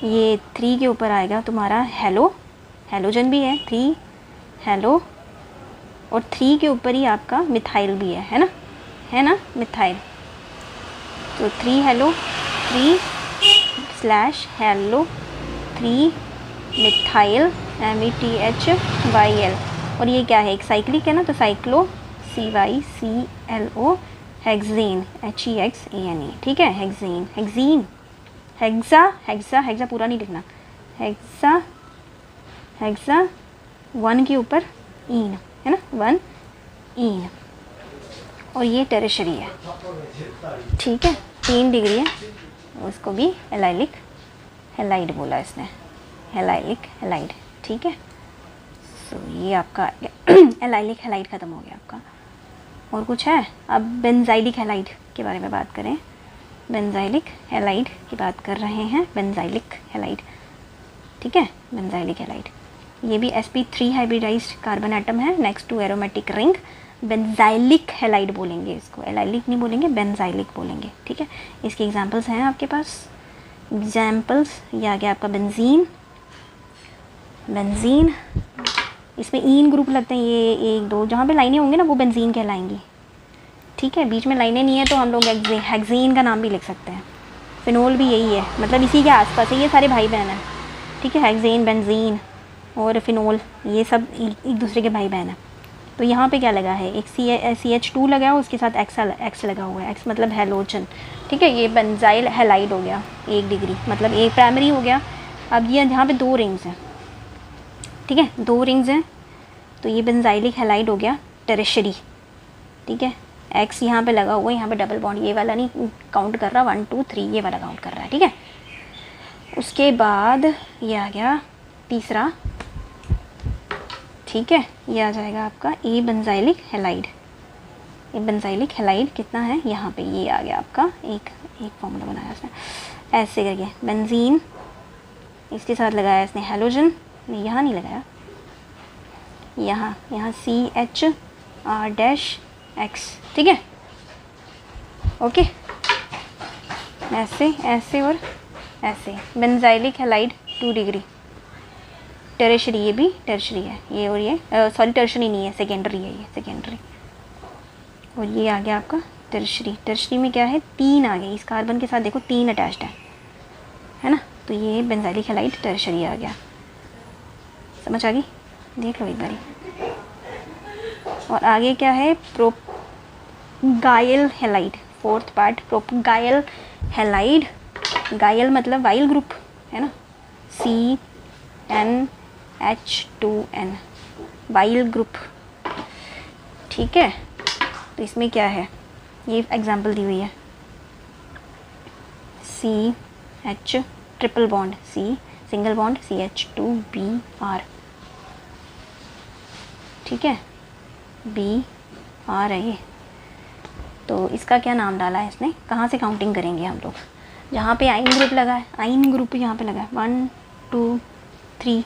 S1: ये 3 के ऊपर आएगा तुम्हारा हेलोजन भी है, 3 हेलो, और 3 के ऊपर ही आपका मिथाइल भी है ना, मिथाइल। तो 3 hello 3 slash hello 3 methyl METHYL। और ये क्या है, एक साइक्लिक है ना, तो साइक्लो CYCLO हेक्सेन HEXANE, ठीक है, हेक्सेन, हेक्सा पूरा नहीं लिखना, हेक्सा 1 के ऊपर ईन है ना, 1 ईन। और ये टेरिशरी है, ठीक है, 3 डिग्री है, उसको भी एलाइलिक हैलाइड बोला इसने, एलाइलिक हैलाइड, ठीक है। सो ये आपका एलाइलिक हैलाइड ख़त्म हो गया आपका। और कुछ है, अब बेंजाइलिक हैलाइड के बारे में बात करें, बेंजाइलिक हैलाइड की बात कर रहे हैं, बेंजाइलिक हैलाइड, ठीक है, बेंजाइलिक हैलाइड, ये भी sp3 हाइब्रिडाइज्ड कार्बन एटम है next to aromatic ring, benzylic halide बोलेंगे इसको, एलाइलिक नहीं बोलेंगे, बेंजाइलिक बोलेंगे, ठीक है। इसके एग्जांपल्स हैं आपके पास, एग्जांपल्स ये आ गया आपका बेंजीन, इसमें ईन ग्रुप लगते हैं, ये 1 2 जहाँ पे लाइनें होंगी ना वो बेंजीन कहलाएंगी, ठीक है। बीच में लाइनें नहीं है तो हम लोग हेक्सेन का नाम भी लिख सकते हैं। फिनोल भी यही है, मतलब इसी के आसपास है, ये सारे भाई बहन हैं, ठीक है, हेक्सेन, बेंजीन और फिनोल, ये सब एक दूसरे के भाई बहन हैं। तो यहाँ पे क्या लगा है, एक CH2 लगा है, उसके साथ एक्स लगा हुआ है, एक्स मतलब हेलोजन, ठीक है। ये बेंजाइल हैलाइड हो गया, 1 डिग्री मतलब एक प्राइमरी हो गया। अब ये यहाँ पे 2 रिंग्स हैं, ठीक है, 2 रिंग्स हैं, तो ये बेंजाइलिक हैलाइड हो गया टेरिशरी, ठीक है। एक्स यहाँ पे लगा हुआ है, यहाँ पे डबल बॉन्ड, ये वाला नहीं काउंट कर रहा, 1 2 3 ये वाला काउंट कर रहा है, ठीक है। उसके बाद ये आ गया तीसरा, ठीक है, ये आ जाएगा आपका ए बेंजाइलिक हैलाइड। ए बेंजाइलिक हैलाइड कितना है, यहाँ पे ये आ गया आपका, एक फॉर्मूला बनाया इसने ऐसे करके, बेंजीन, इसके साथ लगाया इसने हेलोजन, यहाँ नहीं लगाया, यहाँ CHR-X, ठीक है, ओके, ऐसे और ऐसे, बेंजाइलिक हैलाइड 2 डिग्री टेरेशरी, ये भी टर्शरी है ये, और ये सॉरी टर्शरी नहीं है, सेकेंडरी है ये, सेकेंडरी। और ये आ गया आपका टर्शरी। टर्शरी में क्या है, 3 आ गए इस कार्बन के साथ, देखो 3 अटैच्ड है ना, तो ये बेंजाइलिक हैलाइड टर्शरी आ गया। समझ आ गई, देख लो एक बारी। और आगे क्या है, प्रोपगाइल हैलाइड, 4th पार्ट प्रोपगाइल हैलाइड। गायल मतलब वाइल ग्रुप है ना, CnH2n, वाइल ग्रुप। ठीक है, तो इसमें क्या है, ये एग्जांपल दी हुई है, CH triple bond, C single bond CH2Br। ठीक है, Br है ये। तो इसका क्या नाम डाला है इसने, कहाँ से काउंटिंग करेंगे हम लोग, जहाँ पे आइन ग्रुप लगा है, आइन ग्रुप यहाँ पे लगा है 1 2 3,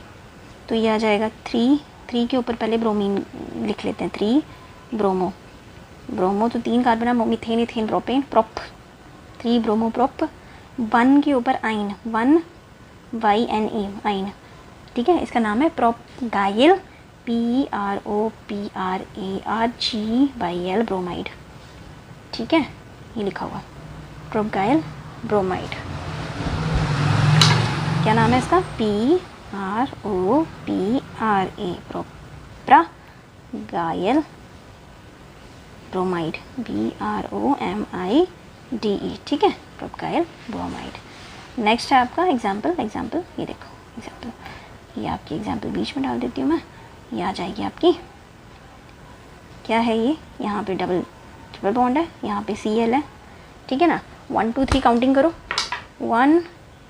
S1: तो ये आ जाएगा 3 के ऊपर पहले ब्रोमीन लिख लेते हैं, 3 ब्रोमो, ब्रोमो तो 3 कार्बन है, methane ethane propane prop, 3 bromo prop. 1 के ऊपर आइन, 1 YNE आइन। ठीक है, इसका नाम है प्रोपगाइल, PROPRARGYL ब्रोमाइड। ठीक है, ये लिखा हुआ प्रोपगाइल ब्रोमाइड। क्या नाम है इसका, PROPRA प्रोपगाइल ब्रोमाइड, BROMIDE। ठीक है, प्रोपगाइल ब्रोमाइड। नेक्स्ट है आपका एग्जाम्पल, ये देखो एग्जाम्पल, ये आपकी एग्जाम्पल बीच में डाल देती हूँ मैं, ये आ जाएगी आपकी। क्या है ये, यहाँ पे ट्रिपल बॉन्ड है, यहाँ पे Cl है। ठीक है ना, 1 2 3 काउंटिंग करो, 1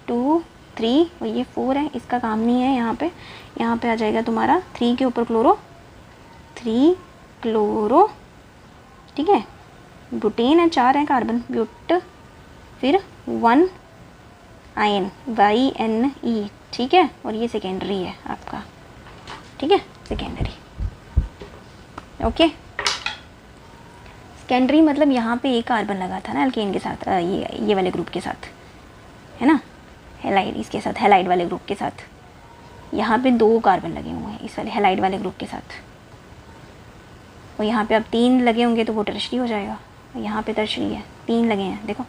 S1: 2 3, और ये 4 है, इसका काम नहीं है यहाँ पे आ जाएगा तुम्हारा 3 के ऊपर क्लोरो, 3 क्लोरो। ठीक है, ब्यूटेन है, 4 है कार्बन, ब्यूट, फिर 1 आयन YNE। ठीक है, और ये सेकेंडरी है आपका। ठीक है, सेकेंडरी। ओके, सेकेंडरी मतलब यहाँ पे एक कार्बन लगा था ना अल्केन के साथ, ये वाले ग्रुप के साथ है ना, हैलाइड, इसके साथ हैलाइड वाले ग्रुप के साथ, यहाँ पे 2 कार्बन लगे हुए हैं इस वाले हैलाइड वाले ग्रुप के साथ, और यहाँ पे अब 3 लगे होंगे तो वो टर्शरी हो जाएगा। यहाँ पे टर्शरी है, 3 लगे हैं, देखो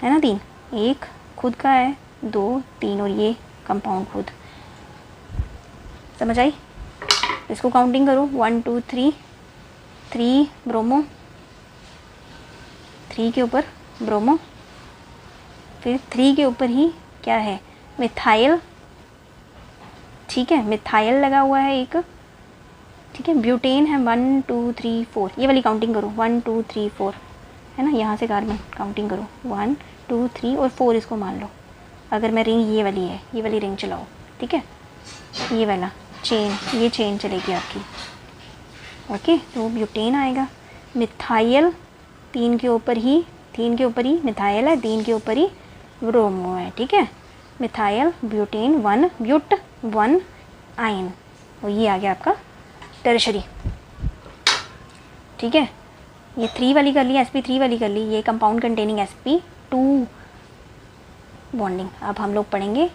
S1: है ना, 3, एक खुद का है, 2 3, और ये कंपाउंड खुद। समझ आई, इसको काउंटिंग करो, 1 2 3, 3 ब्रोमो, 3 के ऊपर ब्रोमो, फिर 3 के ऊपर ही क्या है, मिथाइल। ठीक है, मिथाइल लगा हुआ है एक। ठीक है, ब्यूटेन है 1 2 3 4, ये वाली काउंटिंग करो, 1 2 3 4 है ना, यहाँ से कार्बन काउंटिंग करो, 1 2 3 और 4 इसको मान लो। अगर मैं रिंग ये वाली है, ये वाली रिंग चलाओ। ठीक है, ये वाला चेन, ये चेन चलेगी आपकी। ओके, तो ब्यूटेन आएगा, मिथाइल 3 के ऊपर ही मिथाइल है, 3 के ऊपर ही ब्रोमो है। ठीक है, मिथाइल ब्यूटेन 1 ब्यूट 1 आयन, और ये आ गया आपका टर्शरी। ठीक है, ये 3 वाली कर ली, sp3 वाली कर ली, ये कंपाउंड कंटेनिंग sp2 बॉन्डिंग। अब हम लोग पढ़ेंगे,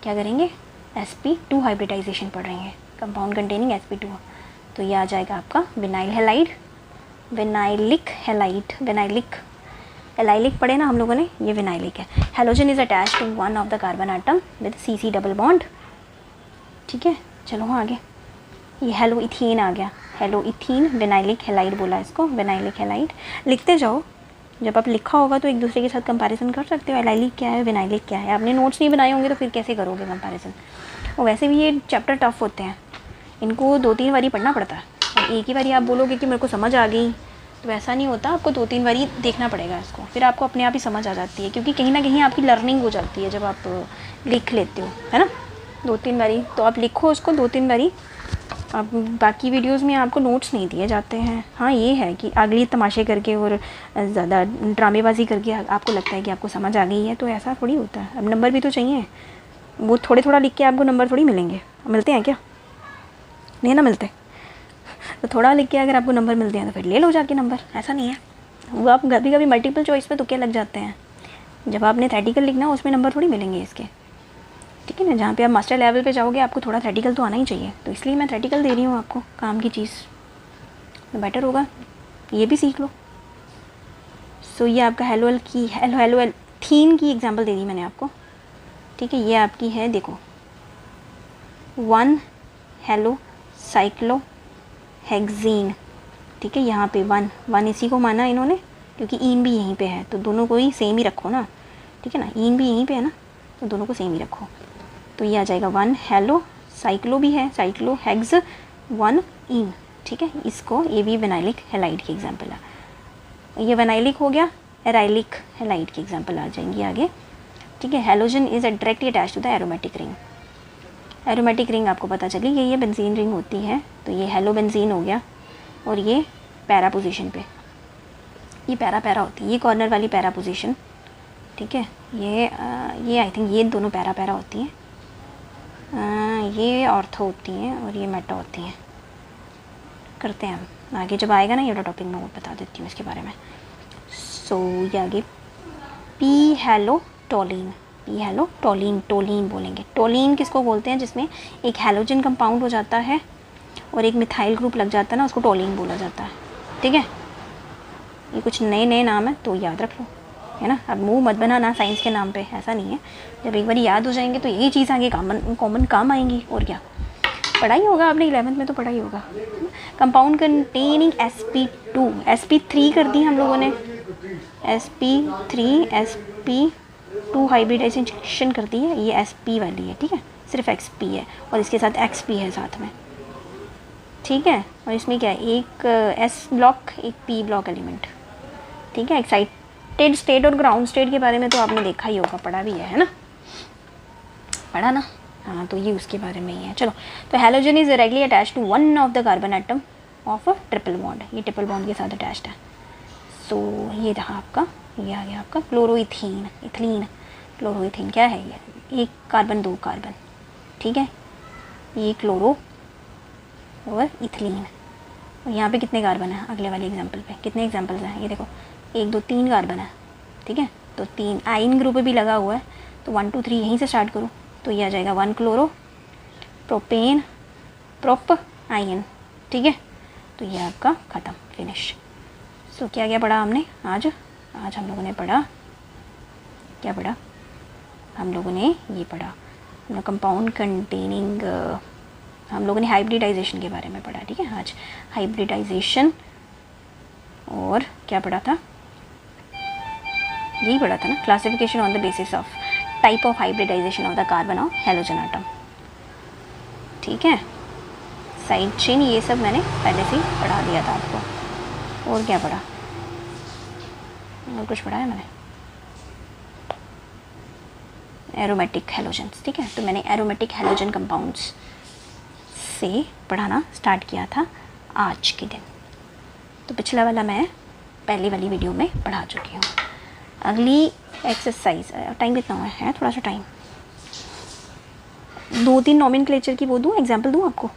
S1: क्या करेंगे, sp2 हाइब्रिडाइजेशन पढ़ेंगे, कंपाउंड कंटेनिंग sp2। तो ये आ जाएगा आपका vinyl halide, vinylic halide, allylic पढ़े ना हम लोगों ने, ये विनाइलिक है। Halogen is attach to one of the carbon atom with CC double bond. ठीक है, चलो आगे, ये हेलो इथीन आ गया, हेलो इथीन, विनाइलिक हैलाइड बोला इसको, विनाइलिक हैलाइड। लिखते जाओ, जब आप लिखा होगा तो एक दूसरे के साथ कंपैरिजन कर सकते हो, एलाइलिक क्या है, विनाइलिक क्या है। आपने नोट्स नहीं बनाए होंगे तो फिर कैसे करोगे कंपैरिजन। और वैसे भी ये चैप्टर टफ होते हैं, इनको 2-3 बारी पढ़ना पड़ता है, और एक ही बारी आप बोलोगे कि मेरे को समझ आ गई, तो ऐसा नहीं होता, आपको 2-3 बारी देखना पड़ेगा इसको, फिर आपको अपने आप ही समझ आ जाती है, क्योंकि कहीं ना कहीं आपकी लर्निंग हो जाती है जब आप लिख लेते हो, है ना। 2-3 बारी तो आप लिखो उसको 2-3 बारी। अब बाकी वीडियोस में आपको नोट्स नहीं दिए जाते हैं। हाँ, ये है कि अगली तमाशे करके और ज़्यादा ड्रामेबाजी करके आपको लगता है कि आपको समझ आ गई है, तो ऐसा थोड़ी होता है। अब नंबर भी तो चाहिए, वो थोड़ा लिख के आपको नंबर थोड़ी मिलेंगे, मिलते हैं क्या, नहीं ना मिलते। तो थोड़ा लिख के अगर आपको नंबर मिलते हैं तो फिर ले लो जाके नंबर, ऐसा नहीं है। वो आप कभी मल्टीपल चॉइस पे तुक्के लग जाते हैं, जब आपने थेटिकल लिखना उसमें नंबर थोड़ी मिलेंगे इसके। ठीक है ना। जहाँ पे आप मास्टर लेवल पे जाओगे आपको थोड़ा थ्रेटिकल तो आना ही चाहिए, तो इसलिए मैं थ्रेटिकल दे रही हूँ आपको काम की चीज़, तो बेटर होगा ये भी सीख लो। सो ये आपका हेलो एल की हेलो थीन की एग्जांपल दे दी मैंने आपको, ठीक है। ये आपकी है, देखो 1 हेलो साइक्लो हेक्सीन, ठीक है। यहाँ पे 1 इसी को माना इन्होंने, क्योंकि ईन भी यहीं पे है, तो दोनों को ही सेम ही रखो ना, ठीक है ना। ईन भी यहीं पे है ना, तो दोनों को सेम ही रखो। तो ये आ जाएगा 1 हेलो, साइक्लो भी है, साइक्लो हेक्स 1 ईन, ठीक है। इसको ये भी विनाइलिक हेलाइड की एग्जांपल है। ये विनाइलिक हो गया, एराइलिक हेलाइड की एग्जांपल आ जाएंगी आगे, ठीक है। Halogen is directly attach to the aromatic ring. Aromatic ring आपको पता चली कि ये बेंजीन रिंग होती है, तो ये हेलो बेंजीन हो गया, और ये पैरा पोजीशन पे, ये पैरा होती है, ये कॉर्नर वाली पैरा पोजीशन, ठीक है। ये आई थिंक ये दोनों पैरा होती हैं, ये ऑर्थो होती हैं और ये मेटा होती हैं। करते हैं हम आगे, जब आएगा ना ये टॉपिक मैं वो बता देती हूँ इसके बारे में। सो ये आगे P hello toluene, P hello toluene, toluene बोलेंगे। टोलिन किसको बोलते हैं? जिसमें एक हेलोजन कंपाउंड हो जाता है और एक मिथाइल ग्रुप लग जाता है ना, उसको टोलिन बोला जाता है, ठीक है। ये कुछ नए नाम है तो याद रख लो, है ना। अब मुंह मत बनाना साइंस के नाम पे, ऐसा नहीं है। जब एक बार याद हो जाएंगे तो यही चीज़ आगे कॉमन काम आएंगी, और क्या पढ़ाई होगा आपने 11th में, तो पढ़ाई होगा। कंपाउंड कंटेनिंग sp2 sp3 कर दी हम लोगों ने, sp3 sp2 हाइब्रिडाइजेशन कर दी है, ये sp वाली है, ठीक है। सिर्फ xp है और इसके साथ xp है साथ में, ठीक है। और इसमें क्या है, एक s ब्लॉक एक p ब्लॉक एलिमेंट, ठीक है। एक्साइटेड स्टेट और ग्राउंड स्टेट के बारे में तो आपने देखा ही होगा, पढ़ा भी है ना, पढ़ा ना, हाँ। तो ये उसके बारे में ही है। चलो, तो halogen is directly attach to one of the carbon atom of a triple bond, ये ट्रिपल बॉन्ड के साथ अटैच्ड है। सो ये रहा आपका, ये आ गया आपका क्लोरोइथीन, इथिलीन। क्लोरोइथीन क्या है? ये एक कार्बन 2 कार्बन, ठीक है। ये क्लोरो और इथिलीन। और यहाँ पे कितने कार्बन है? अगले वाले एग्जाम्पल पे कितने एग्जाम्पल्स हैं? ये देखो 1 2 3 कार्बन है, ठीक है। तो 3 आइन ग्रुप भी लगा हुआ है, तो 1 2 3 यहीं से स्टार्ट करो, तो ये आ जाएगा 1 क्लोरो प्रोपेन प्रोप आयन, ठीक है। तो ये आपका ख़त्म, फिनिश। सो क्या क्या पढ़ा हमने आज हम लोगों ने पढ़ा, क्या पढ़ा हम लोगों ने? ये पढ़ा कंपाउंड कंटेनिंग, हम लोगों ने हाइब्रिडाइजेशन के बारे में पढ़ा, ठीक है। आज हाइब्रिडाइजेशन, और क्या पढ़ा था? यही पढ़ा था ना, classification on the basis of type of hybridisation of the carbon of halogen atom, ठीक है। साइड चेन ये सब मैंने पहले से ही पढ़ा दिया था आपको। और क्या पढ़ा? और कुछ पढ़ा है मैंने? एरोमेटिक हेलोजन्स, ठीक है। तो मैंने एरोमेटिक हेलोजन कंपाउंड्स से पढ़ाना स्टार्ट किया था आज के दिन। तो पिछला वाला मैं पहली वाली वीडियो में पढ़ा चुकी हूँ। अगली एक्सरसाइज, टाइम कितना हुआ है? थोड़ा सा टाइम, 2-3 नॉमेनक्लेचर की वो दूँ, एग्जाम्पल दूँ आपको?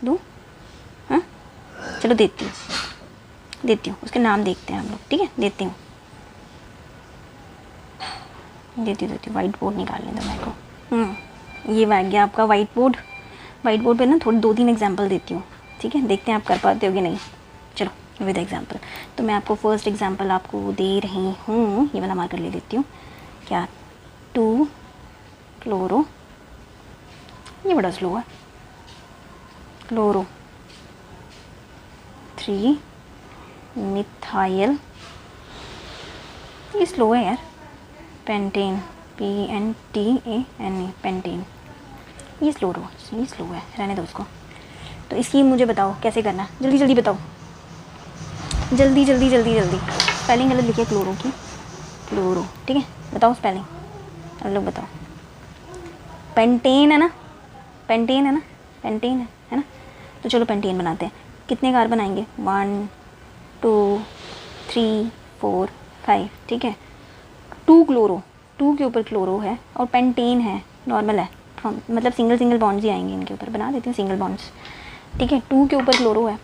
S1: दूँ? हाँ चलो देती हूँ, उसके नाम देखते हैं हम लोग, ठीक है। देती हूँ वाइट बोर्ड निकालने दो मेरे को। ये आ गया आपका वाइट बोर्ड पे ना थोड़ी 2-3 एग्जाम्पल देती हूँ, ठीक है। देखते हैं आप कर पाते हो कि नहीं। चलो विद एग्जाम्पल, तो मैं आपको फर्स्ट एग्जाम्पल आपको दे रही हूँ, ये वाला मार्कर ले लेती हूँ। क्या? 2 क्लोरो, ये बड़ा स्लो है, क्लोरो 3 मिथाइल, ये स्लो है यार, पेंटेन PNTANE पेंटेन, ये स्लो है, रहने दो उसको। तो इसकी मुझे बताओ कैसे करना है, जल्दी बताओ, जल्दी। स्पेलिंग गलत लिखी है क्लोरो की, क्लोरो, ठीक है। बताओ स्पेलिंग, अब लोग बताओ। पेंटेन है ना, पेंटेन है ना। तो चलो पेंटेन बनाते हैं। कितने कार्बन आएंगे? 1 2 3 4 5, ठीक है। 2 क्लोरो, 2 के ऊपर क्लोरो है और पेंटेन है, नॉर्मल है, मतलब सिंगल बॉन्ड्स ही आएंगे इनके ऊपर, बना देती हूँ सिंगल बॉन्ड्स, ठीक है। 2 के ऊपर क्लोरो है,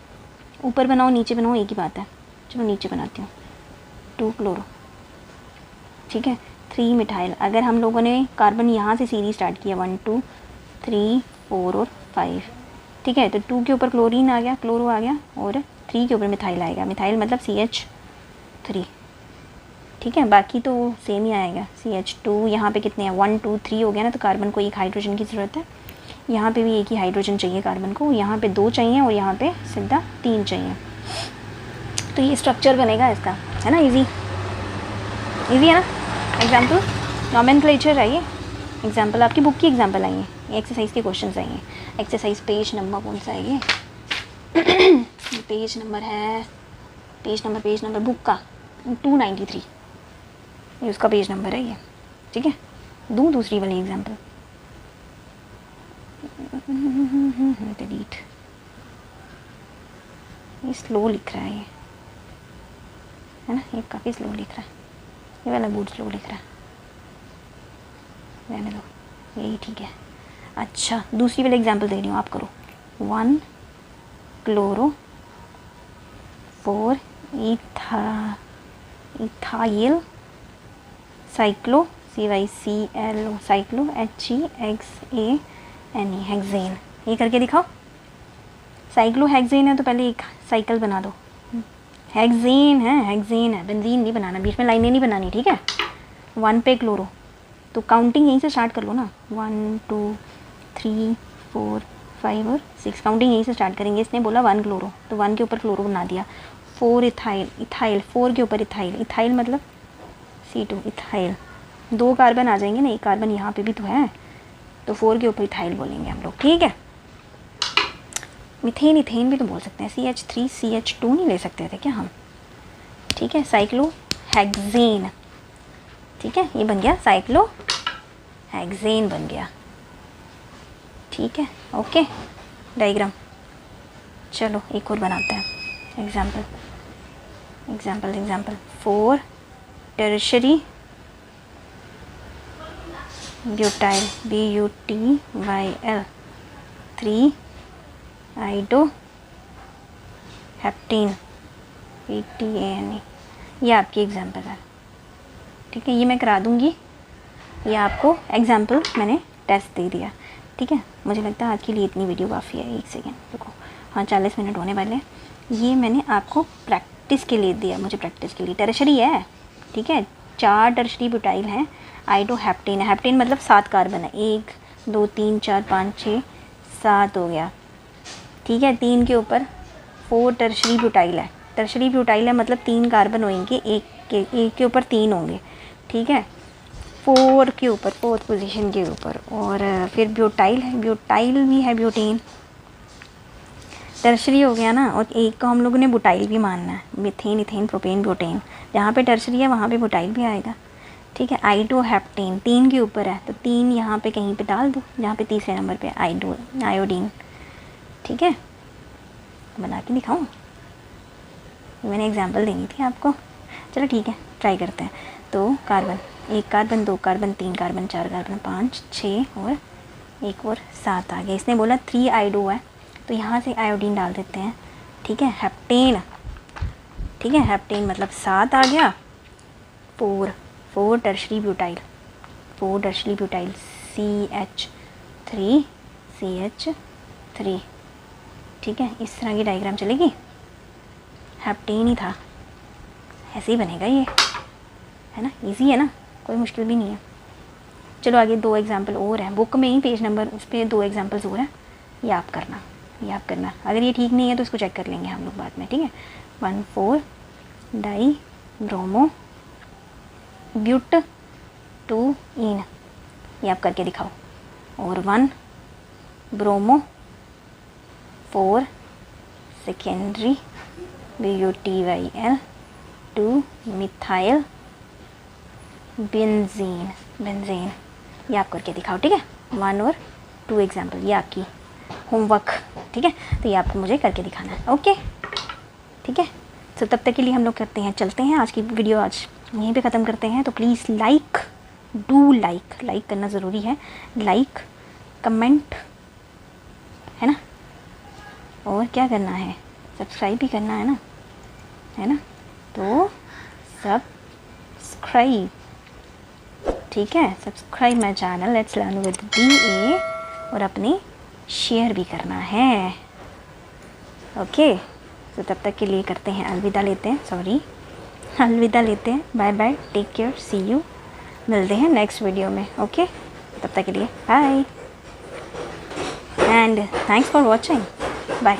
S1: ऊपर बनाओ नीचे बनाओ एक ही बात है। चलो नीचे बनाती हूँ, 2 क्लोरो, ठीक है। 3 मिथाइल। अगर हम लोगों ने कार्बन यहाँ से सीरीज स्टार्ट किया 1 2 3 4 और 5, ठीक है, तो 2 के ऊपर क्लोरीन आ गया, क्लोरो आ गया, और 3 के ऊपर मिथाइल आएगा। मिथाइल मतलब CH3, ठीक है, बाकी तो सेम ही आएगा। CH2 यहाँ पे कितने हैं, 1 2 3 हो गया ना, तो कार्बन को एक हाइड्रोजन की ज़रूरत है। यहाँ पे भी एक ही हाइड्रोजन चाहिए कार्बन को, यहाँ पे 2 चाहिए और यहाँ पे सीधा 3 चाहिए। तो ये स्ट्रक्चर बनेगा इसका, है ना। इजी है ना। एग्जाम्पल नॉमेनक्लेचर है ये, एग्जाम्पल आपकी बुक की एग्जाम्पल आएंगे, ये एक्सरसाइज के क्वेश्चन आएंगे। एक्सरसाइज पेज नंबर कौन सा है ये पेज नंबर है, पेज नंबर बुक का 293, ये उसका पेज नंबर है ये, ठीक है। दूसरी वाली एग्जाम्पल, डिलीट, ये स्लो लिख रहा है है ना, ये काफ़ी स्लो लिख रहा है, ये वाला बहुत स्लो लिख रहा है, रहने दो, यही ठीक है। अच्छा, दूसरी वाली एग्जाम्पल दे रही हूँ, आप करो। 1 chloro 4 ethyl cyclo CYCLO cyclo HEXANE hexane. ये करके दिखाओ। साइक्लो हेक्सेन है तो पहले एक साइकिल बना दो। हेक्सेन है, बेंजीन नहीं बनाना, बीच में लाइनें नहीं बनानी, ठीक है। 1 पे क्लोरो, तो काउंटिंग यहीं से स्टार्ट कर लो ना, 1 2 3 4 5 और 6, काउंटिंग यहीं से स्टार्ट करेंगे। इसने बोला 1 क्लोरो, तो 1 के ऊपर क्लोरो बना दिया। 4 इथाइल 4 के ऊपर इथाइल मतलब C2 इथाइल, 2 कार्बन आ जाएंगे ना, एक कार्बन यहाँ पे भी तो है, तो 4 के ऊपर इथाइल बोलेंगे हम लोग, ठीक है। मिथेन इथेन भी तो बोल सकते हैं, CH3 CH2 नहीं ले सकते थे क्या हम, ठीक है। साइक्लो हेक्सेन, ठीक है, ये बन गया साइक्लो हेक्सेन बन गया, ठीक है। Okay, diagram. चलो एक और बनाते हैं example 4 tertiary butyl BUTYL 3 आइडो heptane PTANE, ये आपकी एग्जाम्पल है, ठीक है। ये मैं करा दूँगी, ये आपको एग्जाम्पल मैंने टेस्ट दे दिया, ठीक है। मुझे लगता है आज के लिए इतनी वीडियो काफ़ी है। एक सेकेंड रुको, हाँ 40 मिनट होने वाले हैं। ये मैंने आपको प्रैक्टिस के लिए दिया, मुझे प्रैक्टिस के लिए। टर्शरी है, ठीक है, 4 टर्शरी ब्यूटाइल हैं। आइडो हेप्टेन है, हेप्टेन मतलब 7 कार्बन है, 1 2 3 4 5 6 7 हो गया, ठीक है। 3 के ऊपर 4 टर्शरी ब्यूटाइल है, टर्शरी ब्यूटाइल है मतलब 3 कार्बन होंगे, एक के ऊपर 3 होंगे, ठीक है। 4 के ऊपर, 4th पोजीशन के ऊपर, और फिर ब्यूटाइल है, ब्यूटाइल भी है, ब्यूटेन टर्शरी हो गया ना, और एक को हम लोगों ने बुटाइल भी मानना है, मिथेन इथेन प्रोपेन ब्यूटेन, जहाँ पे टर्शरी है वहाँ पे बुटाइल भी आएगा, ठीक है। आइडो हेप्टेन 3 के ऊपर है, तो 3 यहाँ पे कहीं पे डाल दो, जहाँ पे तीसरे नंबर पे आयोडीन, ठीक है। बना के दिखाऊँ, मैंने एग्जांपल देनी थी आपको, चलो ठीक है, ट्राई करते हैं। तो carbon, 1 carbon 2 carbon 3 carbon 4 carbon 5 6 और 1 और 7 आ गया। इसने बोला 3 आइडो है, तो यहाँ से आयोडीन डाल देते हैं, ठीक है। हेप्टेन, ठीक है, हेप्टेन मतलब 7 आ गया। 4 tertiary butyl, 4 tertiary butyl CH3, ठीक है। इस तरह की डायग्राम चलेगी, हेप्टेन ही था, ऐसे ही बनेगा ये, है ना। इजी है ना, कोई मुश्किल भी नहीं है। चलो आगे 2 एग्जाम्पल और हैं, बुक में ही पेज नंबर उस पर 2 एग्जाम्पल्स और हैं, ये आप करना। अगर ये ठीक नहीं है तो इसको चेक कर लेंगे हम लोग बाद में, ठीक है। 1,4 डाई ब्रोमो ब्यूट 2 इन, ये आप करके दिखाओ। और 1 bromo 4 secondary BUTYL 2 methyl benzene, ये आप करके दिखाओ, ठीक है। 1 और 2 एग्जाम्पल, ये आपकी होमवर्क, ठीक है। तो ये आपको मुझे करके दिखाना है, ओके, ठीक है। तो तब तक के लिए हम लोग करते हैं, चलते हैं, आज की वीडियो आज यहीं पे ख़त्म करते हैं। तो प्लीज़ लाइक करना ज़रूरी है, लाइक कमेंट, है ना, और क्या करना है, सब्सक्राइब भी करना है ना, तो सब्सक्राइब ठीक है, subscribe my channel let's learn with DA और अपने शेयर भी करना है। ओके, तो तब तक के लिए करते हैं अलविदा लेते हैं, अलविदा लेते हैं। Bye bye, take care, see you. मिलते हैं नेक्स्ट वीडियो में। ओके, तब तक के लिए bye and thanks for watching. Bye.